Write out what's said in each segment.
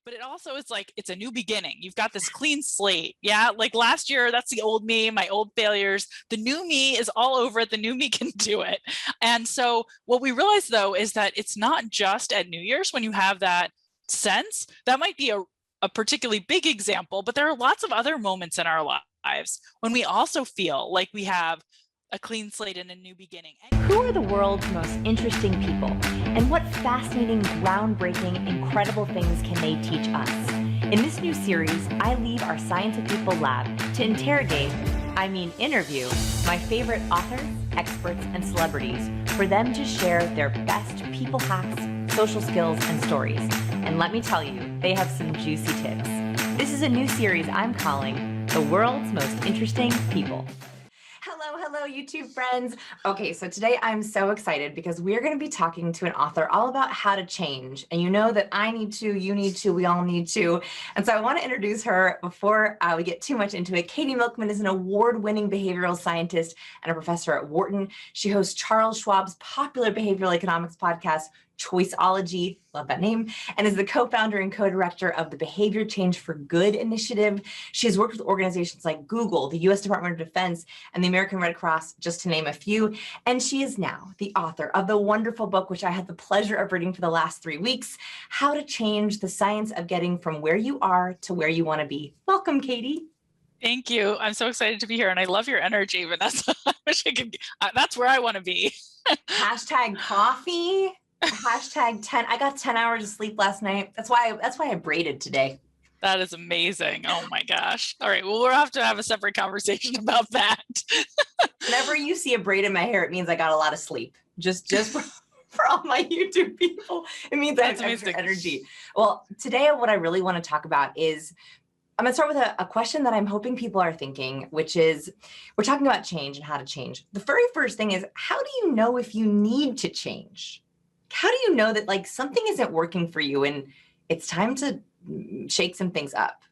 but it also is like, it's a new beginning. You've got this clean slate. Yeah. Like last year, that's the old me, my old failures. The new me is all over it. The new me can do it. And so what we realize though, is that it's not just at New Year's when you have that sense. That might be a particularly big example, but there are lots of other moments in our lives when we also feel like we have a clean slate and a new beginning. Who are the world's most interesting people? And what fascinating, groundbreaking, incredible things can they teach us? In this new series, I leave our Science of People lab to interview my favorite authors, experts, and celebrities for them to share their best people hacks, social skills, and stories. And let me tell you, they have some juicy tips. This is a new series I'm calling The World's Most Interesting People. Hello, YouTube friends. Okay, so today I'm so excited because we're going to be talking to an author all about how to change. And you know that I need to, you need to, we all need to. And so I want to introduce her before we get too much into it. Katy Milkman is an award-winning behavioral scientist and a professor at Wharton. She hosts Charles Schwab's popular behavioral economics podcast, Choiceology, love that name, and is the co-founder and co-director of the Behavior Change for Good initiative. She has worked with organizations like Google, the U.S. Department of Defense, and the American Red Cross, just to name a few. And she is now the author of the wonderful book, which I had the pleasure of reading for the last 3 weeks, How to Change: The Science of Getting from Where You Are to Where You Want to Be. Welcome, Katy. Thank you. I'm so excited to be here, and I love your energy, Vanessa. I wish I could. That's where I want to be. Hashtag coffee. Hashtag 10. I got 10 hours of sleep last night. That's why I braided today. That is amazing. Oh my gosh. All right. Well, we'll have to have a separate conversation about that. Whenever you see a braid in my hair, it means I got a lot of sleep. Just for all my YouTube people, it means I have extra energy. Well, today what I really want to talk about is, I'm going to start with a question that I'm hoping people are thinking, which is, we're talking about change and how to change. The very first thing is, how do you know if you need to change? How do you know that like something isn't working for you and it's time to shake some things up?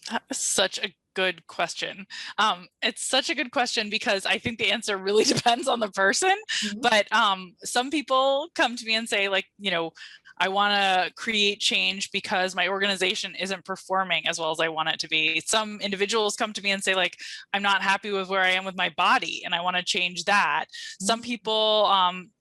That's such a good question. It's such a good question because I think the answer really depends on the person. Mm-hmm. But some people come to me and say, like, you know, I want to create change because my organization isn't performing as well as I want it to be. Some individuals come to me and say, like, I'm not happy with where I am with my body and I want to change that. Mm-hmm. Some people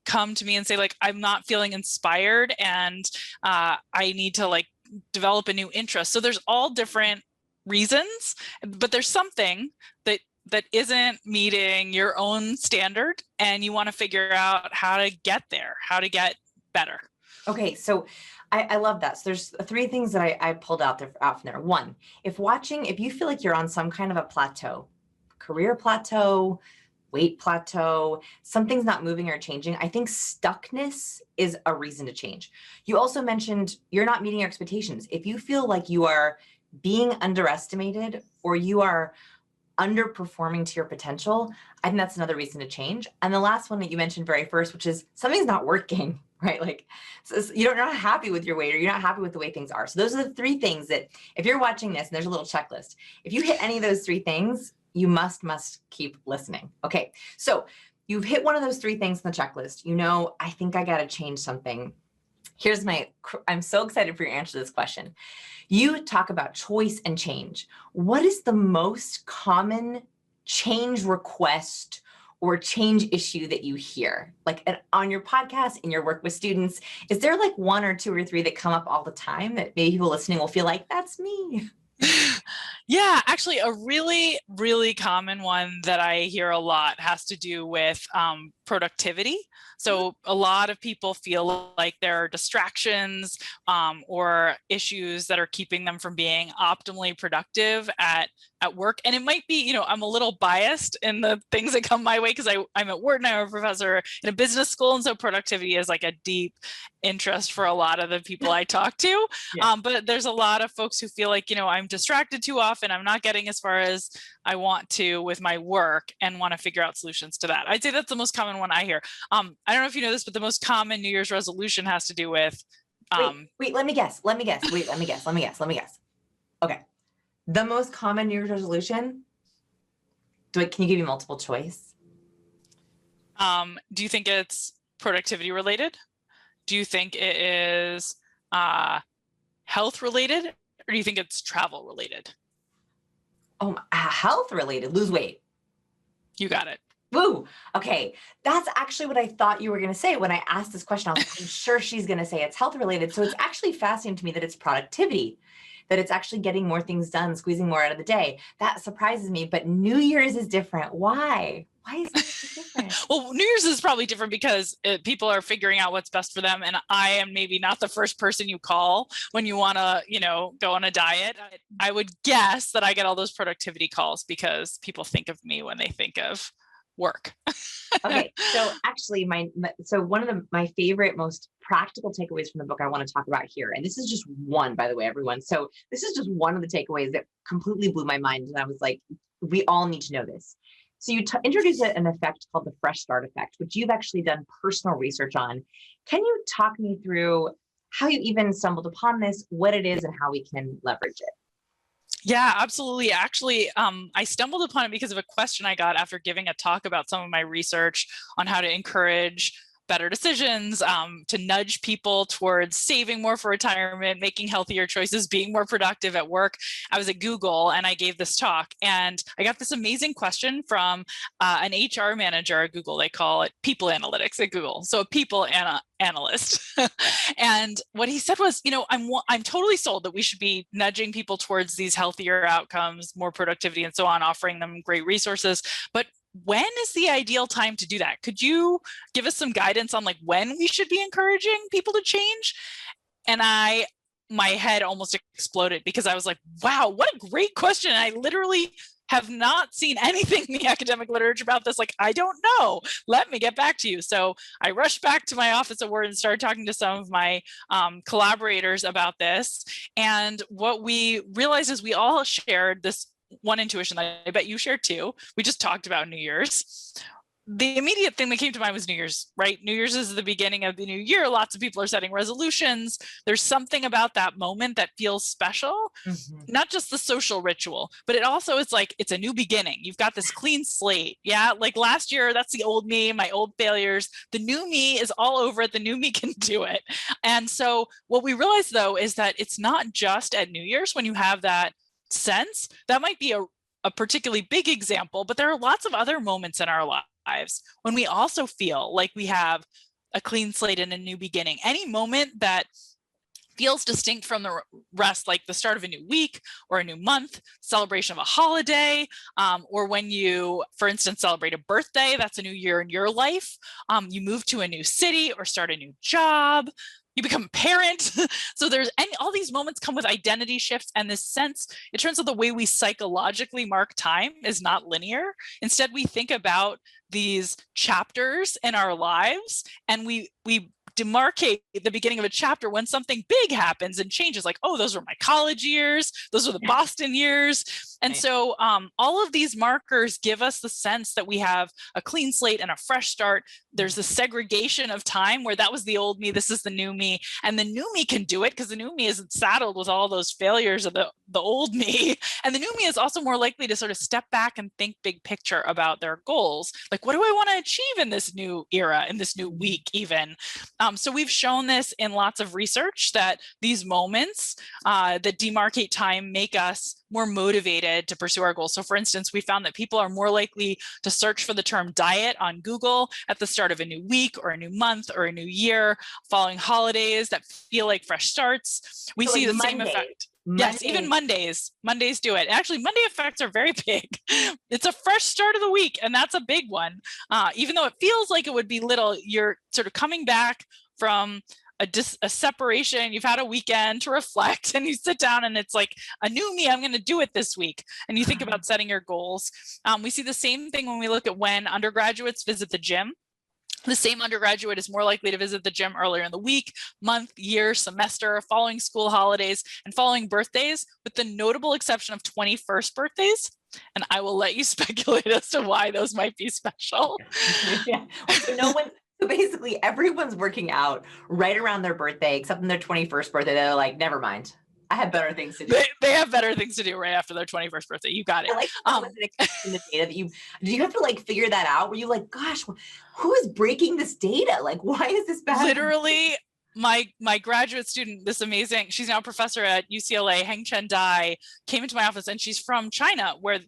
come to me and say, like, I'm not feeling inspired and I need to like develop a new interest. So there's all different reasons, but there's something that isn't meeting your own standard and you want to figure out how to get there, how to get better. Okay, so I love that. So there's 3 things that I pulled out from there. 1, if you feel like you're on some kind of a plateau, career plateau, weight plateau, something's not moving or changing, I think stuckness is a reason to change. You also mentioned you're not meeting your expectations. If you feel like you are being underestimated or you are underperforming to your potential, I think that's another reason to change. And the last one that you mentioned very first, which is something's not working, right? Like, so you're not happy with your weight or you're not happy with the way things are. So those are the 3 things that if you're watching this and there's a little checklist, if you hit any of those 3 things, you must keep listening. Okay, so you've hit one of those 3 things in the checklist. You know, I think I got to change something. I'm so excited for your answer to this question. You talk about choice and change. What is the most common change request or change issue that you hear? Like on your podcast, in your work with students, is there like 1 or 2 or 3 that come up all the time that maybe people listening will feel like, that's me? Yeah, actually, a really, really common one that I hear a lot has to do with productivity. So a lot of people feel like there are distractions or issues that are keeping them from being optimally productive at work. And it might be, you know, I'm a little biased in the things that come my way because I'm at Wharton, I'm a professor in a business school. And so productivity is like a deep interest for a lot of the people I talk to. Yeah. But there's a lot of folks who feel like, you know, I'm distracted too often. I'm not getting as far as I want to with my work and want to figure out solutions to that. I'd say that's the most common one I hear. I don't know if you know this, but the most common New Year's resolution has to do with. Wait, let me guess. Wait, let me guess. Okay. The most common New Year's resolution? Can you give me multiple choice? Do you think it's productivity related? Do you think it is health related, or do you think it's travel related? Oh, health related, lose weight. You got it. Woo. Okay. That's actually what I thought you were going to say when I asked this question. I was like, I'm sure she's going to say it's health related. So it's actually fascinating to me that it's productivity, that it's actually getting more things done, squeezing more out of the day. That surprises me. But New Year's is different. Why? Why is it different? Well, New Year's is probably different because people are figuring out what's best for them. And I am maybe not the first person you call when you want to, go on a diet. I would guess that I get all those productivity calls because people think of me when they think of work. Okay. So actually so one of my favorite, most practical takeaways from the book I want to talk about here, and this is just one, by the way, everyone. So this is just one of the takeaways that completely blew my mind. And I was like, we all need to know this. So you introduce an effect called the fresh start effect, which you've actually done personal research on. Can you talk me through how you even stumbled upon this, what it is, and how we can leverage it? Yeah, absolutely. Actually, I stumbled upon it because of a question I got after giving a talk about some of my research on how to encourage better decisions, to nudge people towards saving more for retirement, making healthier choices, being more productive at work. I was at Google and I gave this talk, and I got this amazing question from an HR manager at Google. They call it people analytics at Google. So a people analyst. And what he said was, I'm totally sold that we should be nudging people towards these healthier outcomes, more productivity and so on, offering them great resources. But when is the ideal time to do that? Could you give us some guidance on when we should be encouraging people to change? And my head almost exploded because I was like, wow, what a great question. And I literally have not seen anything in the academic literature about this. I don't know. Let me get back to you. So I rushed back to my office at Word and started talking to some of my collaborators about this. And what we realized is we all shared this one intuition that I bet you shared too. We just talked about New Year's. The immediate thing that came to mind was New Year's, right? New Year's is the beginning of the new year. Lots of people are setting resolutions. There's something about that moment that feels special, not just the social ritual, but it also is it's a new beginning. You've got this clean slate. Yeah. Last year, that's the old me, my old failures. The new me is all over it. The new me can do it. And so what we realized though, is that it's not just at New Year's when you have that sense. That might be a particularly big example, but there are lots of other moments in our lives when we also feel like we have a clean slate and a new beginning. Any moment that feels distinct from the rest, like the start of a new week or a new month, celebration of a holiday, or when you, for instance, celebrate a birthday, that's a new year in your life. You move to a new city or start a new job. You become a parent. So all these moments come with identity shifts and this sense, it turns out the way we psychologically mark time is not linear. Instead, we think about these chapters in our lives and we demarcate the beginning of a chapter when something big happens and changes, oh, those were my college years, those were the Boston years. And so all of these markers give us the sense that we have a clean slate and a fresh start. There's a segregation of time where that was the old me, this is the new me. And the new me can do it because the new me isn't saddled with all those failures of the old me. And the new me is also more likely to sort of step back and think big picture about their goals. What do I want to achieve in this new era, in this new week even? So we've shown this in lots of research that these moments that demarcate time make us more motivated to pursue our goals. So for instance, we found that people are more likely to search for the term diet on Google at the start of a new week or a new month or a new year, following holidays that feel like fresh starts. We see the same effect. Yes, even Mondays. Mondays do it. Actually, Monday effects are very big. It's a fresh start of the week, and that's a big one. Even though it feels like it would be little, you're sort of coming back from a separation. You've had a weekend to reflect, and you sit down, and it's like a new me. I'm going to do it this week. And you think about setting your goals. We see the same thing when we look at when undergraduates visit the gym. The same undergraduate is more likely to visit the gym earlier in the week, month, year, semester, following school holidays, and following birthdays, with the notable exception of 21st birthdays. And I will let you speculate as to why those might be special. Yeah. So basically everyone's working out right around their birthday, except in their 21st birthday. They're like, never mind. I have better things to do. They have better things to do right after their 21st birthday. You got it. In the data that do you have to figure that out? Were you gosh, who is breaking this data? Why is this bad? Literally, my graduate student, this amazing, she's now a professor at UCLA, Heng Chen Dai, came into my office, and she's from China, where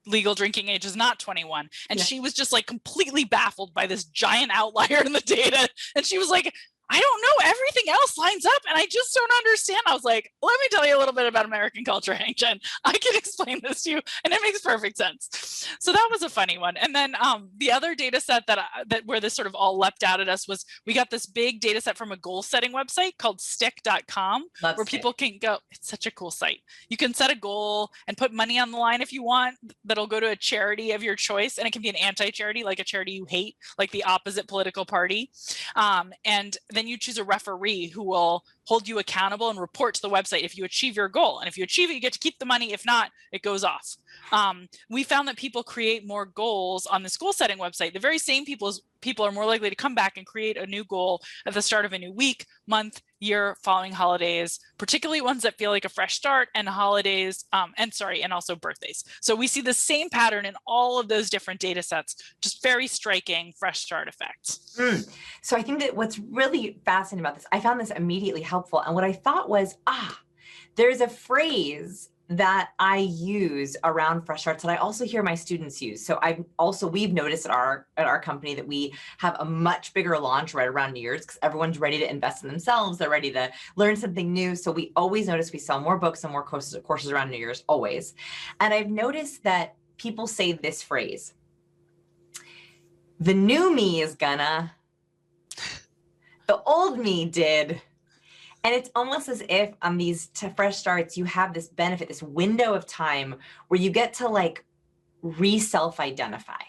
legal drinking age is not 21. And Yeah. she was just like completely baffled by this giant outlier in the data. And she was like, I don't know, everything else lines up and I just don't understand. I was like, let me tell you a little bit about American culture, Hang Chen. I can explain this to you and it makes perfect sense. So that was a funny one. And then the other data set that where this sort of all leapt out at us was, we got this big data set from a goal setting website called stick.com, where people can go, it's such a cool site. You can set a goal and put money on the line if you want, that'll go to a charity of your choice. And it can be an anti-charity, like a charity you hate, like the opposite political party. And then you choose a referee who will hold you accountable and report to the website if you achieve your goal. And if you achieve it, you get to keep the money. If not, it goes off. We found that people create more goals on this goal setting website. The very same people are more likely to come back and create a new goal at the start of a new week, month, year, following holidays, particularly ones that feel like a fresh start, and holidays, and also birthdays. So we see the same pattern in all of those different data sets, just very striking fresh start effects. So I think that what's really fascinating about this, I found this immediately helpful. And what I thought was, there's a phrase that I use around fresh starts that I also hear my students use. So we've noticed at our company that we have a much bigger launch right around New Year's, because everyone's ready to invest in themselves. They're ready to learn something new. So we always notice we sell more books and more courses around New Year's, always. And I've noticed that people say this phrase, the new me is gonna, the old me did. And it's almost as if on these fresh starts, you have this benefit, this window of time where you get to like re-self-identify.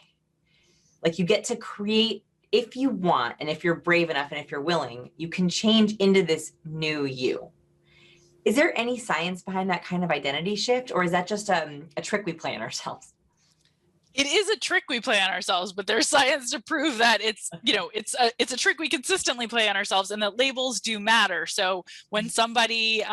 Like you get to create, if you want, and if you're brave enough, and if you're willing, you can change into this new you. Is there any science behind that kind of identity shift? Or is that just a trick we play on ourselves? It is a trick we play on ourselves, but there's science to prove that it's a trick we consistently play on ourselves, and that labels do matter. So when somebody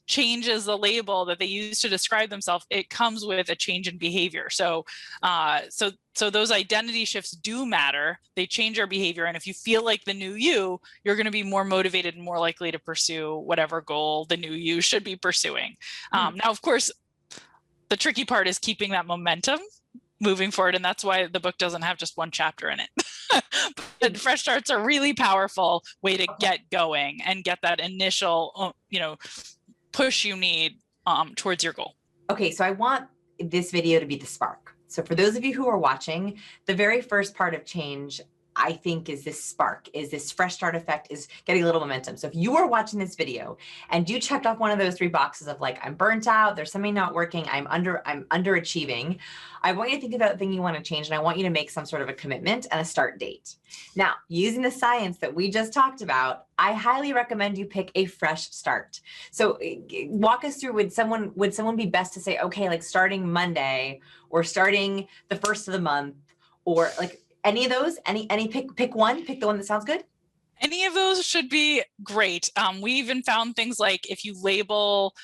changes the label that they use to describe themselves, it comes with a change in behavior. So those identity shifts do matter. They change our behavior. And if you feel like the new you, you're going to be more motivated and more likely to pursue whatever goal the new you should be pursuing. Now, of course, the tricky part is keeping that momentum moving forward. And that's why the book doesn't have just one chapter in it. But fresh starts are a really powerful way to get going and get that initial, push you need towards your goal. Okay, so I want this video to be the spark. So for those of you who are watching, the very first part of change, I think, is this spark, is this fresh start effect, is getting a little momentum. So if you are watching this video and you checked off one of those 3 boxes of like, I'm burnt out, there's something not working, I'm underachieving, I want you to think about the thing you want to change, and I want you to make some sort of a commitment and a start date. Now, using the science that we just talked about, I highly recommend you pick a fresh start. So walk us through, would someone be best to say, okay, like starting Monday or starting the first of the month, or like, any of those, pick one, pick the one that sounds good? Any of those should be great. We even found things like if you label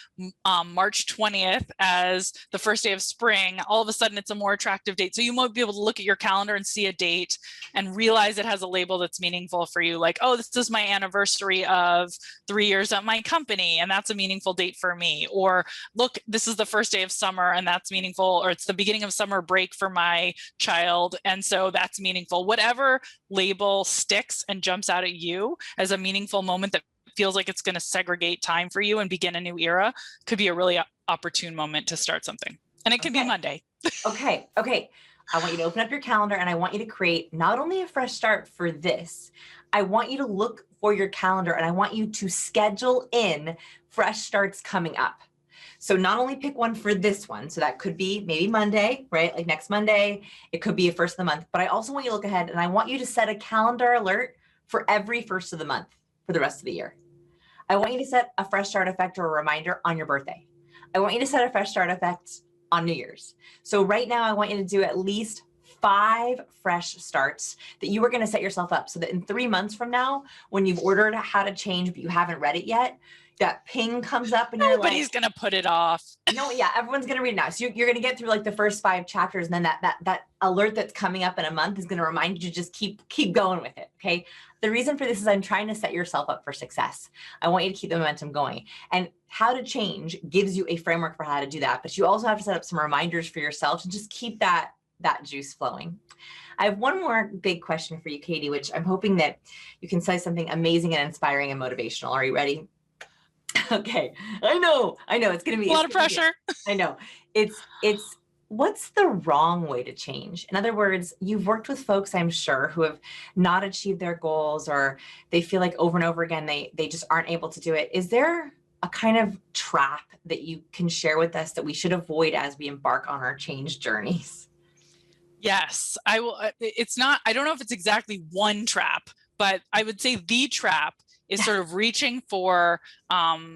March 20th as the first day of spring, all of a sudden it's a more attractive date. So you might be able to look at your calendar and see a date and realize it has a label that's meaningful for you. Like, oh, this is my anniversary of 3 years at my company, and that's a meaningful date for me. Or look, this is the first day of summer, and that's meaningful. Or it's the beginning of summer break for my child, and so that's meaningful. Whatever label sticks and jumps out at you as a meaningful moment that feels like it's going to segregate time for you and begin a new era could be a really opportune moment to start something. And it can be Monday. Okay. I want you to open up your calendar, and I want you to create not only a fresh start for this, I want you to look for your calendar, and I want you to schedule in fresh starts coming up. So not only pick one for this one, so that could be maybe Monday, right? Like next Monday, it could be a first of the month, but I also want you to look ahead, and I want you to set a calendar alert for every first of the month for the rest of the year. I want you to set a fresh start effect or a reminder on your birthday. I want you to set a fresh start effect on New Year's. So right now, I want you to do at least 5 fresh starts that you are going to set yourself up so that in 3 months from now, when you've ordered How to Change, but you haven't read it yet, that ping comes up and you're Nobody's like, gonna put it off. no, yeah, everyone's going to read it now. So you're going to get through like the first 5 chapters, and then that alert that's coming up in a month is going to remind you to just keep going with it. Okay. The reason for this is I'm trying to set yourself up for success. I want you to keep the momentum going, and how to change gives you a framework for how to do that. But you also have to set up some reminders for yourself to just keep that juice flowing. I have one more big question for you, Katy, which I'm hoping that you can say something amazing and inspiring and motivational. Are you ready? Okay. I know it's going to be A lot of pressure. I know it's what's the wrong way to change? In other words, you've worked with folks, I'm sure, who have not achieved their goals, or they feel like over and over again, they just aren't able to do it. Is there a kind of trap that you can share with us that we should avoid as we embark on our change journeys? Yes, I will. It's not, I don't know if it's exactly one trap, but I would say the trap is sort of reaching for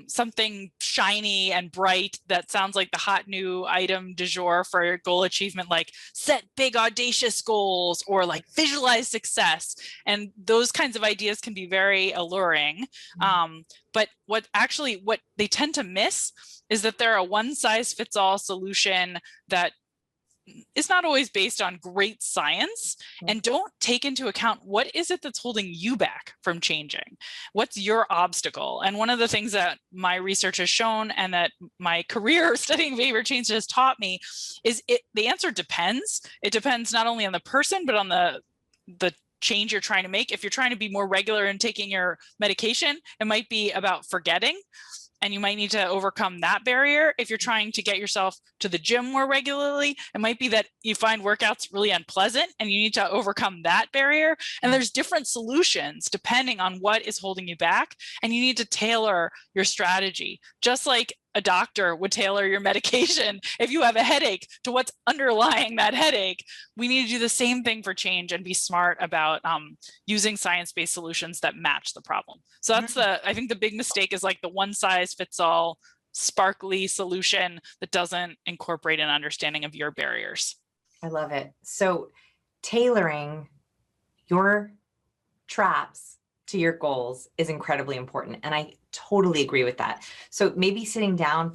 something shiny and bright that sounds like the hot new item du jour for goal achievement, like set big audacious goals or like visualize success. And those kinds of ideas can be very alluring. But what they tend to miss is that they're a one size fits all solution that is not always based on great science, and don't take into account what is it that's holding you back from changing. What's your obstacle? And one of the things that my research has shown, and that my career studying behavior change has taught me, is the answer depends. It depends not only on the person, but on the change you're trying to make. If you're trying to be more regular in taking your medication, it might be about forgetting, and you might need to overcome that barrier. If you're trying to get yourself to the gym more regularly, it might be that you find workouts really unpleasant and you need to overcome that barrier. And there's different solutions depending on what is holding you back, and you need to tailor your strategy, just like a doctor would tailor your medication if you have a headache to what's underlying that headache. We need to do the same thing for change and be smart about using science-based solutions that match the problem. So that's I think the big mistake is like the one size fits all sparkly solution that doesn't incorporate an understanding of your barriers. I love it. So tailoring your traps to your goals is incredibly important. And I totally agree with that. So maybe sitting down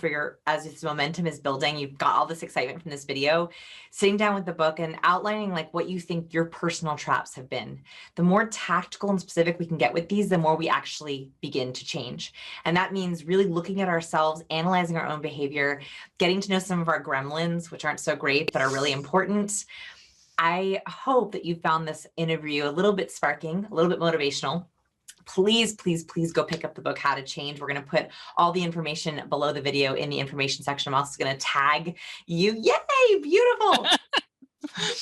as this momentum is building, you've got all this excitement from this video, sitting down with the book and outlining like what you think your personal traps have been. The more tactical and specific we can get with these, the more we actually begin to change. And that means really looking at ourselves, analyzing our own behavior, getting to know some of our gremlins, which aren't so great, but are really important. I hope that you found this interview a little bit sparking, a little bit motivational. Please, please, please go pick up the book, How to Change. We're going to put all the information below the video in the information section. I'm also going to tag you. Yay, beautiful.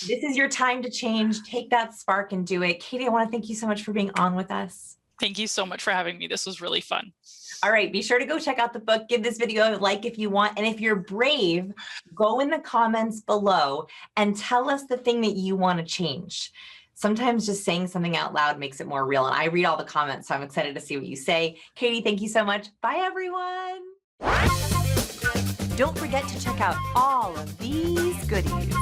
This is your time to change. Take that spark and do it. Katy, I want to thank you so much for being on with us. Thank you so much for having me. This was really fun. All right, be sure to go check out the book. Give this video a like if you want. And if you're brave, go in the comments below and tell us the thing that you want to change. Sometimes just saying something out loud makes it more real. And I read all the comments, so I'm excited to see what you say. Katy, thank you so much. Bye, everyone. Don't forget to check out all of these goodies.